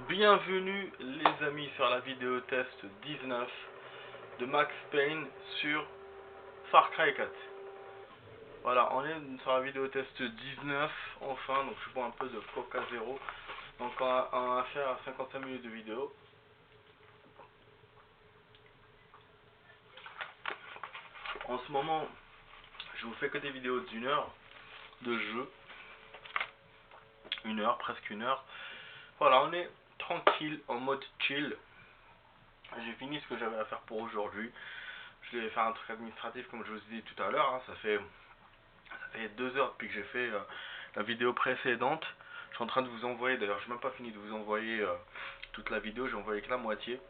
Bienvenue les amis sur la vidéo test 19 de Max Payne sur Far Cry 4. Voilà, on est sur la vidéo test 19 enfin, donc je bois un peu de Coca Zero. Donc on va faire 55 minutes de vidéo. En ce moment, je vous fais que des vidéos d'une heure de jeu. Une heure, presque une heure. Voilà, on est tranquille, en mode chill. J'ai fini ce que j'avais à faire pour aujourd'hui. Je vais faire un truc administratif comme je vous ai dit tout à l'heure. Ça fait 2 heures depuis que j'ai fait la vidéo précédente. Je suis en train de vous envoyer, d'ailleurs je n'ai même pas fini de vous envoyer toute la vidéo, j'ai envoyé que la moitié.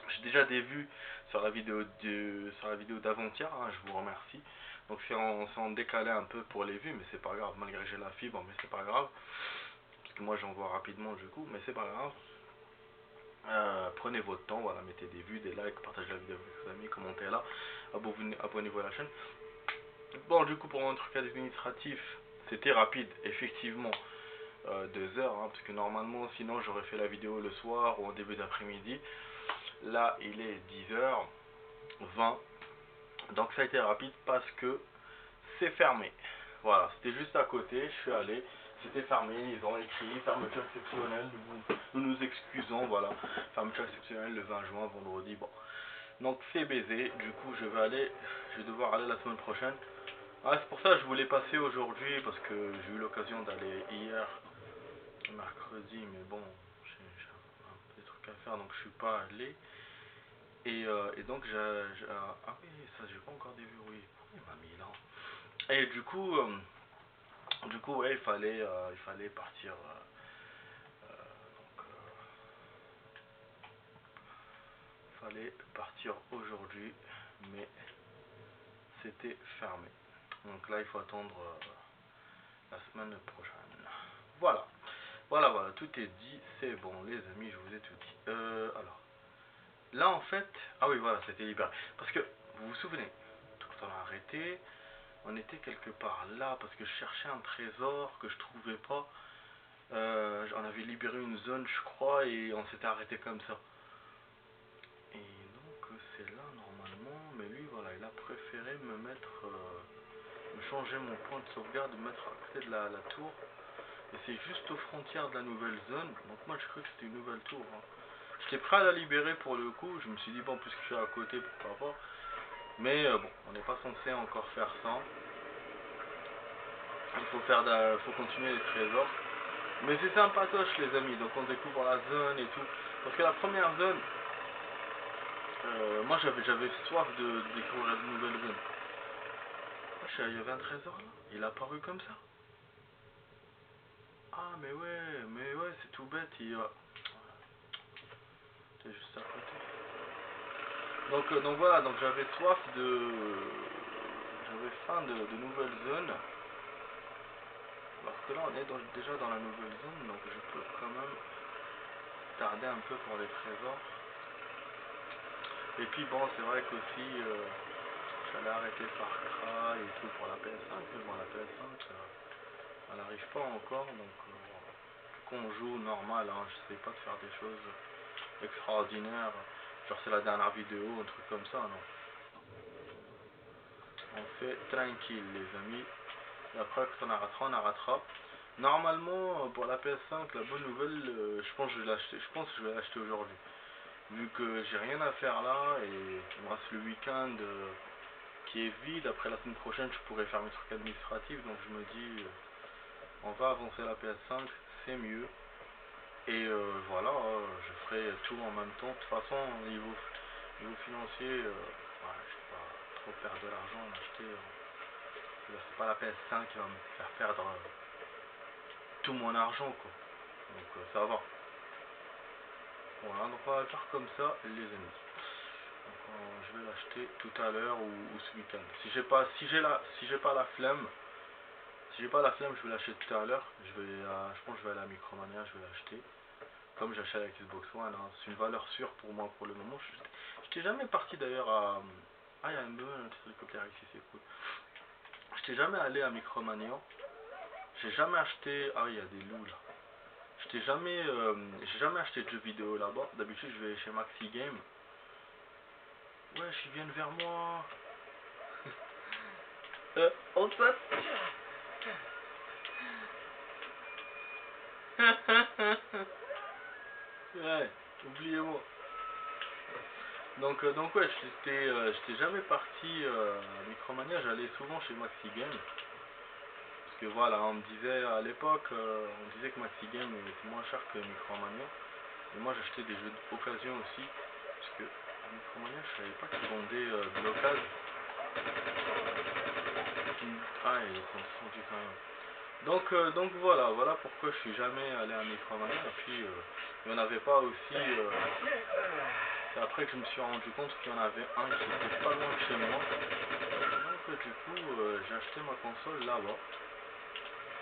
J'ai déjà des vues sur la vidéo d'avant-hier, je vous remercie. Donc c'est en décalé un peu pour les vues, mais c'est pas grave, malgré que j'ai la fibre, mais c'est pas grave. Parce que moi j'envoie rapidement du coup, mais c'est pas grave. Prenez votre temps, voilà, mettez des vues, des likes, partagez la vidéo avec vos amis, commentez là, abonnez-vous à la chaîne. Bon, du coup, pour un truc administratif, c'était rapide, effectivement, 2 heures, parce que normalement, sinon, j'aurais fait la vidéo le soir ou en début d'après-midi. Là, il est 10h20, donc ça a été rapide parce que c'est fermé. Voilà, c'était juste à côté, je suis allé, c'était fermé, ils ont écrit fermeture exceptionnelle, nous excusons, voilà, fermeture exceptionnelle le 20 juin, vendredi, bon. Donc c'est baisé, du coup je vais devoir aller la semaine prochaine. C'est pour ça que je voulais passer aujourd'hui parce que j'ai eu l'occasion d'aller hier, mercredi, mais bon, j'ai un peu de trucs à faire donc je suis pas allé. Et donc ah oui, ça j'ai pas encore déverrouillé. Pourquoi il m'a mis là? Et du coup ouais, il fallait partir. Fallait partir aujourd'hui, mais c'était fermé. Donc là il faut attendre la semaine prochaine. Voilà. Voilà, tout est dit, c'est bon les amis, je vous ai tout dit. Alors, là en fait, ah oui voilà, c'était libéré. Parce que, vous vous souvenez, tout on a arrêté, on était quelque part là, parce que je cherchais un trésor que je trouvais pas. On avait libéré une zone je crois, et on s'était arrêté comme ça. Et donc c'est là normalement, mais lui voilà, il a préféré me changer mon point de sauvegarde, me mettre à côté de la tour. Et c'est juste aux frontières de la nouvelle zone. Donc moi je crois que c'était une nouvelle tour. J'étais prêt à la libérer pour le coup. Je me suis dit bon, puisque je suis à côté, pourquoi pas. Mais bon, on n'est pas censé encore faire ça. Faut continuer les trésors. Mais c'est sympatoche les amis. Donc on découvre la zone et tout. Parce que la première zone, moi j'avais soif de découvrir de nouvelles zones. Il y avait un trésor là. Il a apparu comme ça. Ah mais ouais, c'est tout bête. C'est juste à côté. Donc voilà, donc j'avais faim de nouvelles zones. Alors que là on est déjà dans la nouvelle zone, donc je peux quand même tarder un peu pour les trésors. Et puis bon, c'est vrai qu'aussi j'allais arrêter Far Cry et tout pour la PS5, mais bon la PS5 elle n'arrive pas encore, donc qu'on joue normal, j'essaie pas de faire des choses extraordinaires, genre c'est la dernière vidéo, un truc comme ça, non. On fait tranquille les amis. Et après quand on arrêtera. Normalement pour la PS5 la bonne nouvelle, je pense que je vais l'acheter aujourd'hui. Vu que j'ai rien à faire là et il me reste le week-end qui est vide. Après la semaine prochaine je pourrais faire mes trucs administratifs, donc je me dis on va avancer la PS5, c'est mieux. Et voilà, je ferai tout en même temps. De toute façon, niveau financier, je vais pas trop perdre de l'argent à m'acheter. C'est pas la PS5 qui va me faire perdre tout mon argent, quoi. Donc ça va. Voilà, donc on va le faire comme ça, les amis. Donc, je vais l'acheter tout à l'heure ou ce week-end. Si j'ai pas la flemme, je vais l'acheter tout à l'heure. Je pense que je vais aller à Micromania, je vais l'acheter. Comme j'achète avec Xbox One, c'est une valeur sûre pour moi pour le moment. Je n'étais jamais parti d'ailleurs à. Ah, il y a un petit hélicoptère ici, c'est cool. Je n'étais jamais allé à Micromania. J'ai jamais acheté. Ah, il y a des loups là. j'ai jamais acheté de jeux vidéo là-bas. D'habitude, je vais chez Maxi Game. Wesh, ils viennent vers moi. On saute. Ouais, oubliez-moi. Donc ouais, j'étais jamais parti à Micromania, j'allais souvent chez Maxi Game. Parce que voilà, on me disait à l'époque, on disait que Maxi Game était moins cher que Micromania. Et moi j'achetais des jeux d'occasion aussi. Parce que à Micromania, je savais pas qu'ils vendaient de l'occasion. Ah, ils sont descendus quand même. Donc voilà pourquoi je suis jamais allé à Micromania. Et puis, il n'y en avait pas aussi. C'est après que je me suis rendu compte qu'il y en avait un qui était pas loin de chez moi. Donc, du coup, j'ai acheté ma console là-bas.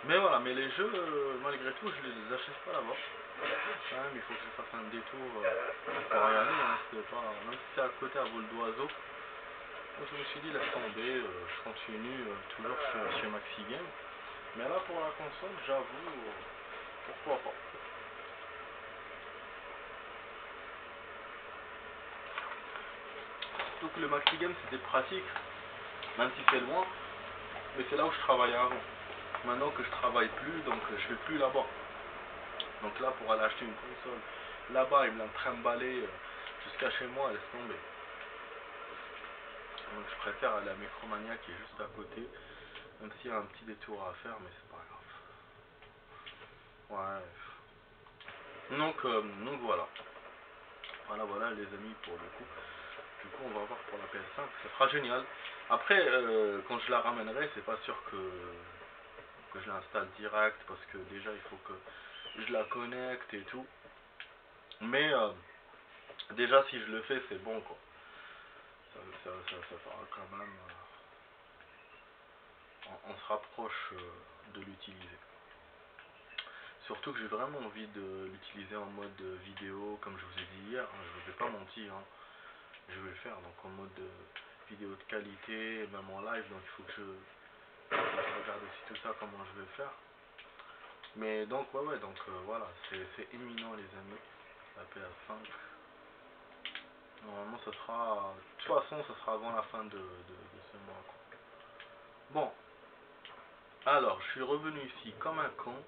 Mais voilà, mais les jeux, malgré tout, je les achète pas là-bas. Quand même, il faut que je fasse un détour pour y aller. Hein, même si c'est à côté à vol d'oiseau. Donc, je me suis dit, laisse tomber, je continue toujours chez Maxi Game. Mais là, pour la console, j'avoue, pourquoi pas. Donc le Maxi Game, c'était pratique, même si c'est loin, mais c'est là où je travaillais avant. Maintenant que je travaille plus, donc je vais plus là-bas. Donc là, pour aller acheter une console, là-bas, il me l'a trimballé jusqu'à chez moi, laisse tomber. Donc je préfère aller à Micromania qui est juste à côté, même s'il y a un petit détour à faire, mais c'est pas grave. Ouais. Donc voilà. Voilà les amis pour le coup. Du coup, on va voir pour la PS5, ça sera génial. Après, quand je la ramènerai, c'est pas sûr que je l'installe direct parce que déjà il faut que je la connecte et tout. Mais déjà, si je le fais, c'est bon quoi. Ça fera quand même. On se rapproche de l'utiliser. Surtout que j'ai vraiment envie de l'utiliser en mode vidéo, comme je vous ai dit hier. Hein, je vous ai pas menti. Hein. Je vais le faire donc en mode vidéo de qualité, même en live, donc il faut que je regarde aussi tout ça, comment je vais le faire. Mais donc ouais donc voilà, c'est imminent les amis, la PS5. Normalement ce sera, de toute façon ça sera avant la fin de ce mois quoi. Bon, alors je suis revenu ici comme un con.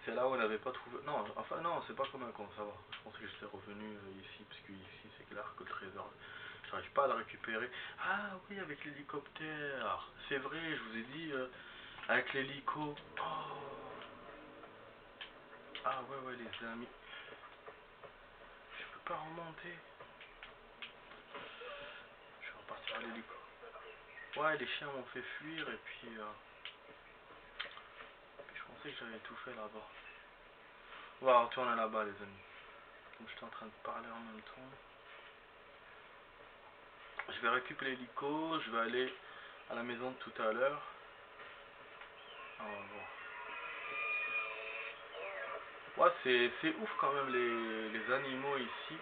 C'est là où on n'avait pas trouvé, non, enfin non, c'est pas comme un con, ça va. Je pense que j'étais revenu ici, parce que ici c'est clair que le trésor, j'arrive pas à le récupérer. Ah oui, avec l'hélicoptère, c'est vrai, je vous ai dit, avec l'hélico. Oh. Ah ouais les amis, je peux pas remonter. Je vais repartir à l'hélico. Ouais, les chiens m'ont fait fuir et puis je pensais que j'avais tout fait là-bas. On va retourner là-bas les amis. Comme j'étais en train de parler en même temps. Je vais récupérer l'hélico, je vais aller à la maison de tout à l'heure. On va voir. Ouais, c'est ouf quand même les animaux ici.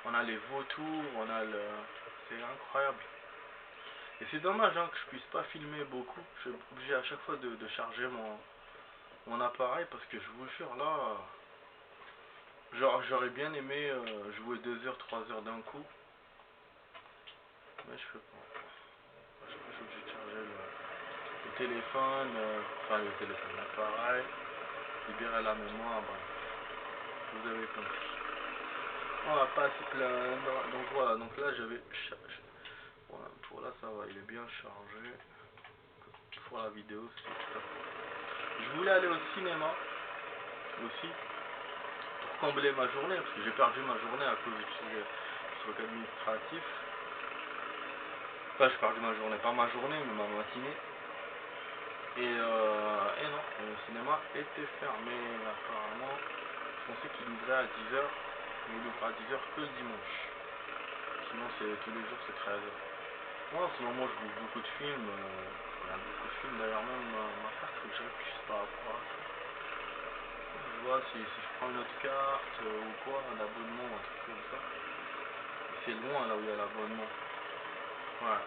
On a les vautours, on a le... C'est incroyable. Et c'est dommage hein, que je puisse pas filmer beaucoup. Je suis obligé à chaque fois de charger mon appareil parce que je vous jure là... J'aurais bien aimé jouer 2 heures, 3 heures d'un coup. Mais je peux pas. Je suis obligé de charger le téléphone, enfin le téléphone, l'appareil, libérer la mémoire, bref. Vous avez compris. On va pas se plaindre. Donc voilà, donc là j'avais... Voilà, pour là ça va, il est bien chargé. Pour la vidéo, c'est top. Je voulais aller au cinéma aussi pour combler ma journée parce que j'ai perdu ma journée à cause du truc administratif. Enfin, j'ai perdu ma journée, pas ma journée, mais ma matinée. Et non, le cinéma était fermé apparemment. Je pensais qu'il ouvrait à 10 h, mais il ouvre à 10 h que le dimanche. Sinon, tous les jours, c'est 13 h. Moi, en ce moment, je bouge beaucoup de films. Je regarde beaucoup de films. D'ailleurs, même ma carte, faut que je réfléchisse par rapport à ça. Je vois si je prends une autre carte ou quoi, un abonnement, un truc comme ça. C'est loin là où il y a l'abonnement. Ouais.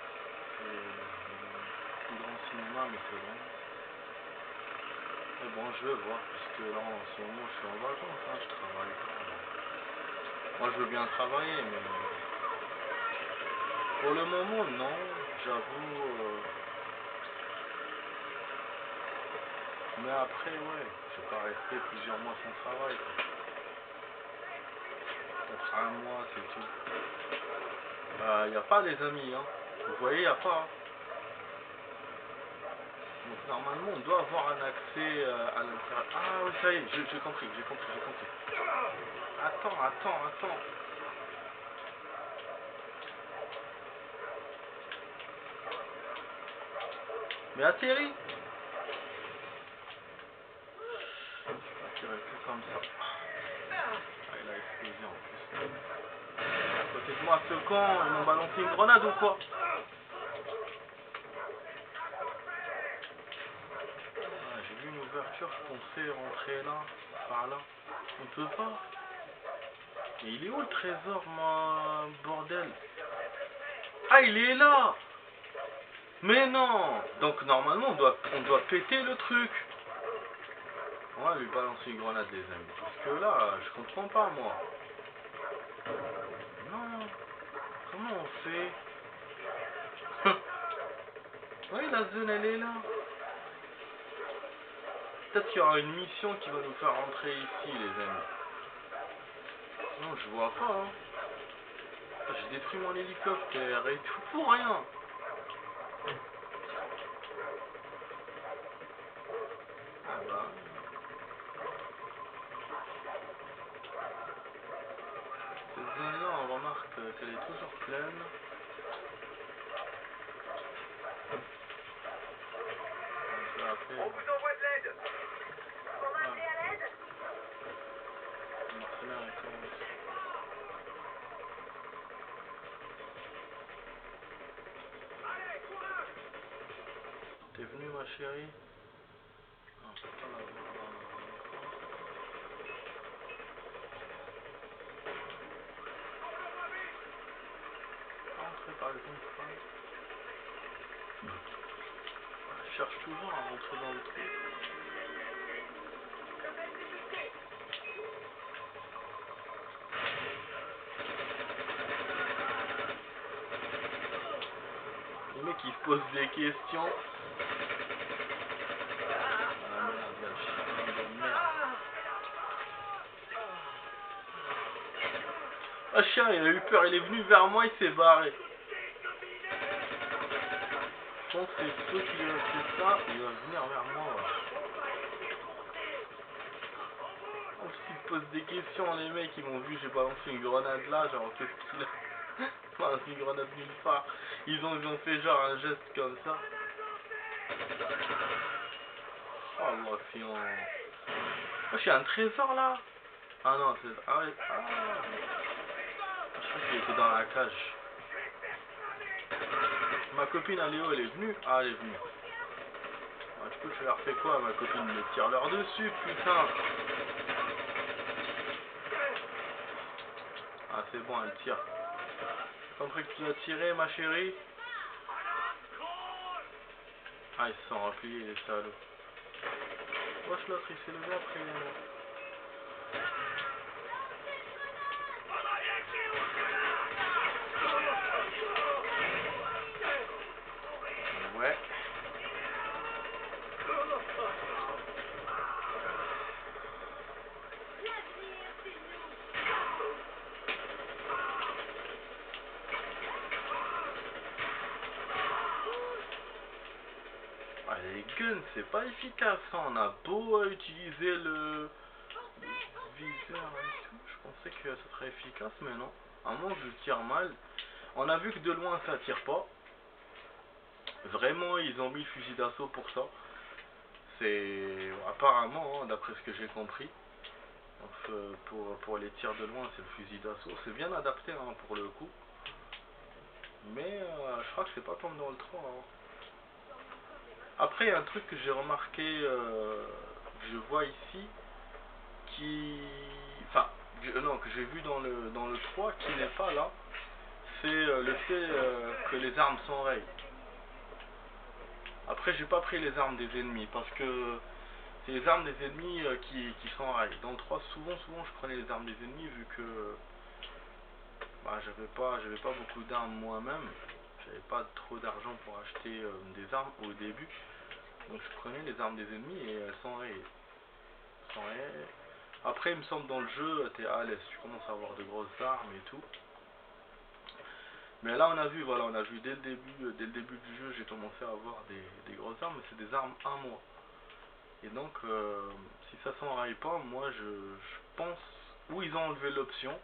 C'est le plus grand cinéma, mais c'est loin. Mais bon, je vais voir, puisque là en ce moment je suis en vacances, hein, je travaille pas. Moi je veux bien travailler, mais pour le moment non, j'avoue. Mais après, ouais, je vais pas rester plusieurs mois sans travail, quoi. Peut-être un mois, c'est tout. Y a pas les amis, hein. Vous voyez, y a pas. Hein. Donc normalement, on doit avoir un accès à l'intérieur. Ah oui, ça y est, j'ai compris, j'ai compris. Attends. Mais atterris. Atterris que comme ça. Ah, il a explosé en plus. À côté de moi, ce camp, ils m'ont balancé une grenade ou quoi? Ah, j'ai vu une ouverture, je pensais rentrer là, par là. On peut pas. Mais il est où le trésor, moi, bordel? Ah, il est là! Mais non! Donc normalement, on doit péter le truc. On va lui balancer une grenade, les amis. Parce que là, je comprends pas, moi. Non. Comment on fait? Oui, la zone, elle est là. Peut-être qu'il y aura une mission qui va nous faire rentrer ici, les amis. Non, je vois pas, hein. J'ai détruit mon hélicoptère et tout pour rien. Ah bah. Cette zone-là, on remarque qu'elle est toujours pleine. Je vais appeler. On vous envoie de l'aide. Vous m'appelez à l'aide? Le mercenaire est commencé. Allez, courage! T'es venu, ma chérie? Non, je peux pas la voir dans la zone. Entrez par le contrôle. Je cherche toujours à rentrer dans le trou. Le mec il se pose des questions. Ah merde, il y a le chien de merde. Ah chien, il a eu peur, il est venu vers moi, il s'est barré. Je pense que c'est ceux qui ont fait ça, il va venir vers moi. Ouais. Oh, s'ils se posent des questions, les mecs, ils m'ont vu, j'ai balancé une grenade là, genre qu'est-ce qu'il a balancé une grenade nulle part. Ils ont fait genre un geste comme ça. Oh moi si on... Oh, j'ai un trésor là. Ah non, c'est... Ah ouais, ah. Je crois qu'il était dans la cage. Ma copine Aléo, elle est venue. Ah, elle est venue. Ah, du coup, je leur fais quoi, ma copine me tire leur dessus, putain. Ah, c'est bon, elle tire. J'ai compris que tu as tiré, ma chérie. Ah, ils se sont repliés, les salauds. Wesh, l'autre, il s'est levé après. Ouais. Ah, les guns, c'est pas efficace, hein. On a beau utiliser le viseur et tout. Je pensais que ça serait efficace, mais non. À moins que je tire mal. On a vu que de loin ça tire pas. Vraiment, ils ont mis le fusil d'assaut pour ça. C'est apparemment, hein, d'après ce que j'ai compris. Donc, pour les tirs de loin, c'est le fusil d'assaut. C'est bien adapté, hein, pour le coup. Mais je crois que c'est pas comme dans le 3. Hein. Après, il y a un truc que j'ai remarqué, que je vois ici, qui... Enfin, non, que j'ai vu dans le 3, qui n'est pas là. C'est le fait que les armes s'enrayent. Après, j'ai pas pris les armes des ennemis, parce que c'est les armes des ennemis qui s'enraillent. Dans le 3, souvent je prenais les armes des ennemis vu que bah, j'avais pas beaucoup d'armes moi-même. J'avais pas trop d'argent pour acheter des armes au début. Donc je prenais les armes des ennemis et elles s'enrayaient. Après, il me semble dans le jeu, t'es à l'aise, tu commences à avoir de grosses armes et tout. Mais là, on a vu, voilà, on a vu dès le début du jeu, j'ai commencé à avoir des grosses armes, mais c'est des armes à moi. Et donc, si ça s'enraille pas, moi, je pense, ou ils ont enlevé l'option,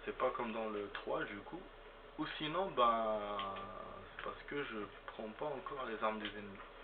c'est pas comme dans le 3 du coup, ou sinon, ben, c'est parce que je prends pas encore les armes des ennemis.